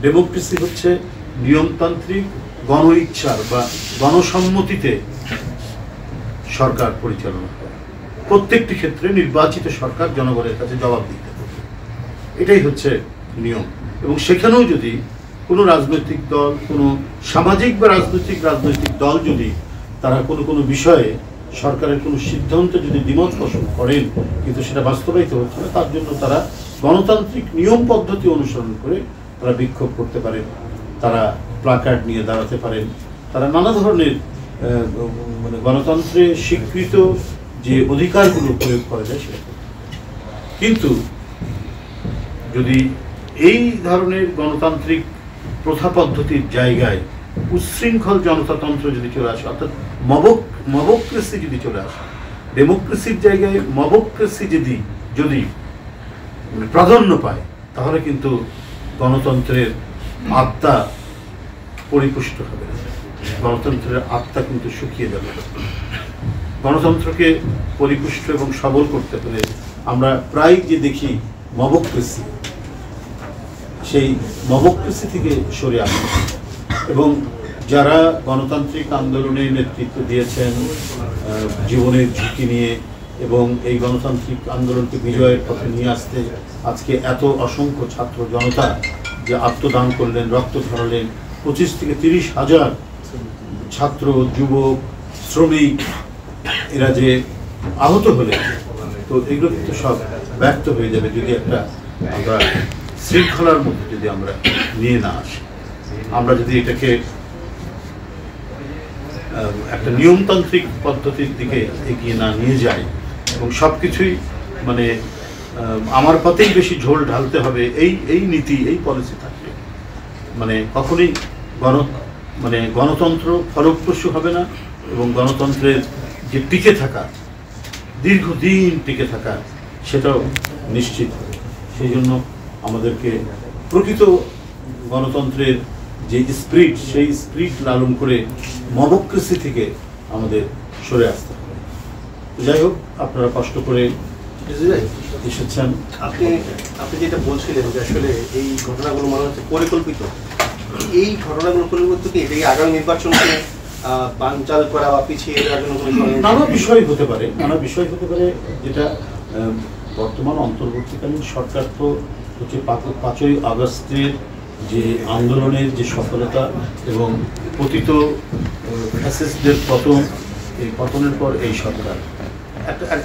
Democracy হচ্ছে নিয়মতান্ত্রিক গণ ইচ্ছার বা গণসম্মতিতে সরকার পরিচালনা করে। প্রত্যেকটি ক্ষেত্রে নির্বাচিত সরকার জনগণের কাছে জবাব দিতে হবে, এটাই হচ্ছে নিয়ম। এবং সেখানেও যদি কোনো রাজনৈতিক দল, কোনো সামাজিক বা রাজনৈতিক দল যদি তারা কোনো বিষয়ে সরকারের কোনো সিদ্ধান্ত যদি দ্বিমত পোষণ করেন কিন্তু সেটা বাস্তবায়িত হচ্ছে না, তার জন্য তারা গণতান্ত্রিক নিয়ম পদ্ধতি অনুসরণ করে তারা বিক্ষোভ করতে পারেন, তারা প্লাকার্ড নিয়ে দাঁড়াতে পারেন, তারা নানা ধরনের মানে গণতন্ত্রে স্বীকৃত যে অধিকারগুলো প্রয়োগ করা যায় সেটা। কিন্তু যদি এই ধরনের গণতান্ত্রিক প্রথা পদ্ধতির জায়গায় উচ্ছৃঙ্খল জনতাতন্ত্র যদি চলে আসে, অর্থাৎ মবক্রেসি যদি চলে আসে, ডেমোক্রেসির জায়গায় মবক্রেসি যদি প্রাধান্য পায়, তাহলে কিন্তু গণতন্ত্রের আত্মা পরিপুষ্ট হবে না, গণতন্ত্রের আত্মা কিন্তু শুকিয়ে যাবে। গণতন্ত্রকে পরিপুষ্ট এবং সবল করতে হলে আমরা প্রায় যে দেখি মবক্রেসি, সেই মবক্রেসি থেকে সরে আসে। এবং যারা গণতান্ত্রিক আন্দোলনে নেতৃত্ব দিয়েছেন জীবনের ঝুঁকি নিয়ে এবং এই গণতান্ত্রিক আন্দোলনকে বিজয়ের পথে নিয়ে আসতে আজকে এত অসংখ্য ছাত্র জনতা যে আত্মদান করলেন, রক্ত ঝরালেন, 25 থেকে 30 হাজার ছাত্র, যুবক, শ্রমিক এরা যে আহত হলেন, তো এগুলো কিন্তু সব ব্যর্থ হয়ে যাবে যদি একটা আমরা শৃঙ্খলার মধ্যে যদি আমরা নিয়ে না আসি। আমরা যদি এটাকে একটা নিয়মতান্ত্রিক পদ্ধতির দিকে এগিয়ে না নিয়ে যাই এবং সব কিছুই মানে আমার পথেই বেশি ঝোল ঢালতে হবে, এই নীতি, এই পলিসি থাকলে মানে কখনোই গণতন্ত্র ফলপ্রসূ হবে না এবং গণতন্ত্রের যে টিকে থাকা, দীর্ঘদিন টিকে থাকা, সেটাও নিশ্চিত হবে। সেই জন্য আমাদেরকে প্রকৃত গণতন্ত্রের যে স্পিরিট, সেই স্পিরিট লালন করে মবক্রেসি থেকে আমাদের সরে আসতে হবে। যাই হোক, আপনারা কষ্ট করে এসেছেন। আপনি যেটা বলছিলেন যে আসলে এই ঘটনাগুলো মনে হচ্ছে পরিকল্পিত, এই ঘটনাগুলো পরিবর্তিত কি এটা আগামী নির্বাচনকে বানচাল করা বা পিছিয়ে দেওয়ার জন্য নানা বিষয় হতে পারে, যেটা বর্তমান অন্তর্বর্তীকালীন সরকার তো হচ্ছে 5ই আগস্টের যে আন্দোলনের যে সফলতা এবং পতিত ফ্যাসিস্টদের পতন, এই পতনের পর এই সরকার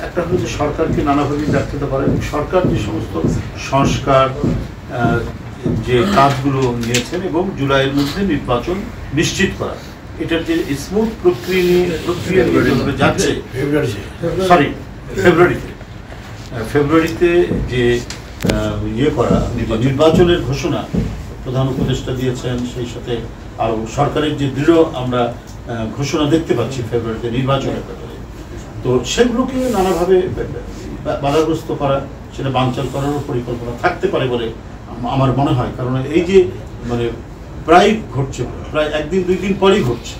একটা হলো যে সরকারকে নানাভাবে ব্যর্থতা করে এবং সরকার যে সমস্ত সংস্কার যে কাজগুলো নিয়েছেন এবং জুলাইয়ের মধ্যে নির্বাচন নিশ্চিত করা, এটার যে স্মুথ প্রক্রিয়া যাচ্ছে, ফেব্রুয়ারিতে যে করা নির্বাচনের ঘোষণা প্রধান উপদেষ্টা দিয়েছেন, সেই সাথে আরো সরকারের যে দৃঢ় আমরা ঘোষণা দেখতে পাচ্ছি ফেব্রুয়ারিতে নির্বাচনের ব্যাপারে, তো সেগুলোকে নানাভাবে বাধাগ্রস্ত করা, সেটা বানচাল করারও পরিকল্পনা থাকতে পারে বলে আমার মনে হয়। কারণ এই যে মানে প্রায় ঘটছে, প্রায় 1-2 দিন পরেই ঘটছে,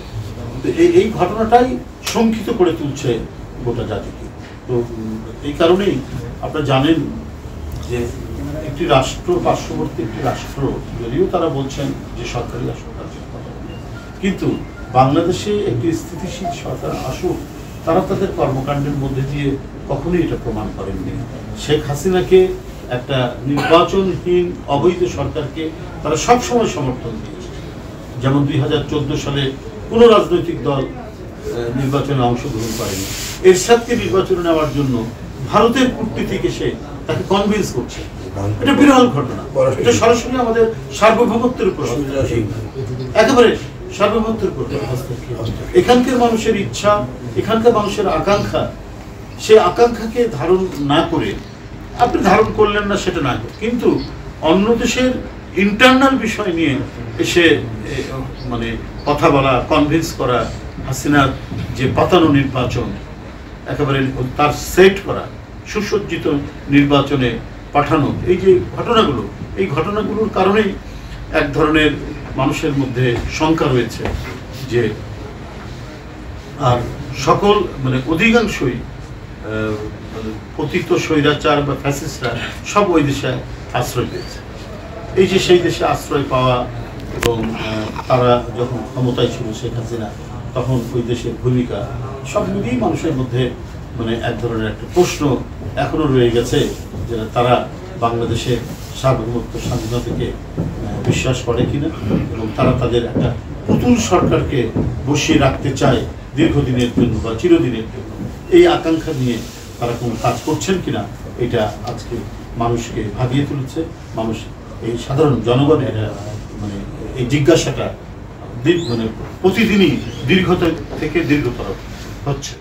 তো এই ঘটনাটাই শঙ্কিত করে তুলছে গোটা জাতিকে। তো এই কারণেই আপনারা জানেন যে একটি রাষ্ট্র, পার্শ্ববর্তী একটি রাষ্ট্র, যদিও তারা বলছেন যে সরকারি রাষ্ট্র, কিন্তু বাংলাদেশে একটি স্থিতিশীল সরকার আসুক, তারা তাদের কর্মকাণ্ডের মধ্যে দিয়ে কখনোই এটা প্রমাণ করেননি। শেখ হাসিনাকে একটা নির্বাচনহীন অবৈধ সরকারকে তারা সবসময় সমর্থন দিয়েছে। যেমন 2014 সালে কোনো রাজনৈতিক দল নির্বাচনে অংশগ্রহণ করেনি। এরশাদকে নির্বাচনে নেওয়ার জন্য ভারতের কূটনীতিক এসে তাকে কনভিন্স করছে, এটা বিরল ঘটনা। এটা সরাসরি আমাদের সার্বভৌমত্বের উপর, একেবারে সার্বভৌমত্বের উপর। এখানকার মানুষের ইচ্ছা, এখানকার মানুষের আকাঙ্ক্ষা, সে আকাঙ্ক্ষাকে ধারণ না করে, আপনি ধারণ করলেন না সেটা না, কিন্তু অন্য দেশের ইন্টারনাল বিষয় নিয়ে এসে মানে কথা বলা, কনভিন্স করা, হাসিনার যে পাতানো নির্বাচন একেবারে তার সেট করা, সুসজ্জিত নির্বাচনে পাঠানো, এই যে ঘটনাগুলো, এই ঘটনাগুলোর কারণেই এক ধরনের মানুষের মধ্যে শঙ্কা রয়েছে যে আর সকল মানে অধিকাংশই পতিত স্বৈরাচার বা ফ্যাসিস্টরা সব ওই দেশে আশ্রয় পেয়েছে। এই যে সেই দেশে আশ্রয় পাওয়া এবং তারা যখন ক্ষমতায় ছিল শেখ হাসিনা তখন ওই দেশের ভূমিকা সব মিলিয়েই মানুষের মধ্যে মানে এক ধরনের একটা প্রশ্ন এখনো রয়ে গেছে যে তারা বাংলাদেশের সার্বভৌমত্ব স্বাধীনতাকে বিশ্বাস করে কিনা এবং তারা তাদের একটা পুতুল সরকারকে বসিয়ে রাখতে চায় দীর্ঘদিনের জন্য বা চিরদিনের জন্য। এই আকাঙ্ক্ষা নিয়ে তারা কোনো কাজ করছেন কিনা এটা আজকে মানুষকে ভাবিয়ে তুলেছে। মানুষ এই সাধারণ জনগণের মানে এই জিজ্ঞাসাটা মানে প্রতিদিনই দীর্ঘতর থেকে দীর্ঘতর হচ্ছে।